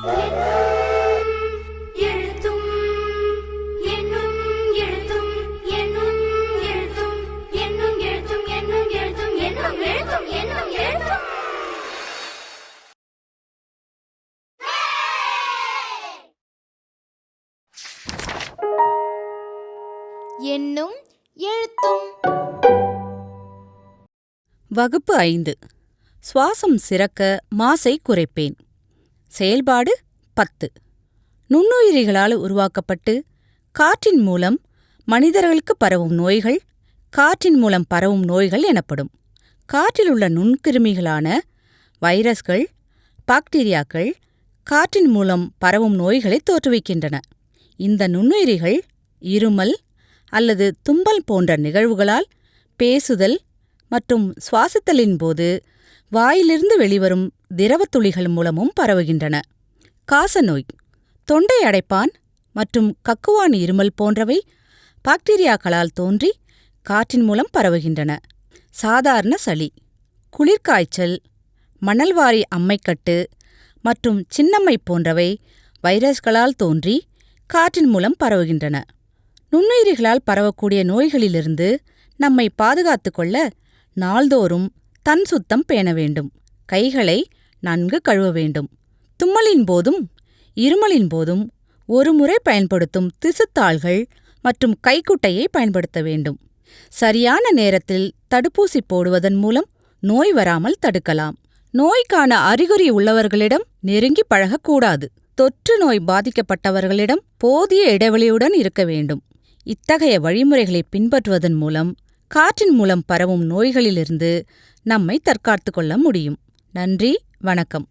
எண்ணும் எழுத்தும். வகுப்பு 5. சுவாசம் சிறக்க மாசை குறைப்பேன். செயல்பாடு 10. நுண்ணுயிரிகளால் உருவாக்கப்பட்டு காற்றின் மூலம் மனிதர்களுக்கு பரவும் நோய்கள் காற்றின் மூலம் பரவும் நோய்கள் எனப்படும். காற்றிலுள்ள நுண்கிருமிகளான வைரஸ்கள், பாக்டீரியாக்கள் காற்றின் மூலம் பரவும் நோய்களை தோற்றுவிக்கின்றன. இந்த நுண்ணுயிரிகள் இருமல் அல்லது தும்பல் போன்ற நிகழ்வுகளால், பேசுதல் மற்றும் சுவாசித்தலின் போது வாயிலிருந்து வெளிவரும் திரவத்துளிகள் மூலமும் பரவுகின்றன. காசநோய், தொண்டை அடைப்பான் மற்றும் கக்குவான் இருமல் போன்றவை பாக்டீரியாக்களால் தோன்றி காற்றின் மூலம் பரவுகின்றன. சாதாரண சளி, குளிர்காய்ச்சல், மணல்வாரி அம்மைக்கட்டு மற்றும் சின்னம்மை போன்றவை வைரஸ்களால் தோன்றி காற்றின் மூலம் பரவுகின்றன. நுண்ணுயிரிகளால் பரவக்கூடிய நோய்களிலிருந்து நம்மை பாதுகாத்துக் கொள்ள நாள்தோறும் தன் சுத்தம் பேண வேண்டும். கைகளை நன்கு கழுவ வேண்டும். தும்மலின் போதும் இருமலின் போதும் ஒருமுறை பயன்படுத்தும் திசுத்தாள்கள் மற்றும் கைக்குட்டையை பயன்படுத்த வேண்டும். சரியான நேரத்தில் தடுப்பூசி போடுவதன் மூலம் நோய் வராமல் தடுக்கலாம். நோய்க்கான அறிகுறி உள்ளவர்களிடம் நெருங்கி பழகக்கூடாது. தொற்று நோய் பாதிக்கப்பட்டவர்களிடம் போதிய இடைவெளியுடன் இருக்க வேண்டும். இத்தகைய வழிமுறைகளை பின்பற்றுவதன் மூலம் காற்றின் மூலம் பரவும் நோய்களிலிருந்து நம்மை தற்காத்துக் கொள்ள முடியும். நன்றி, வணக்கம்.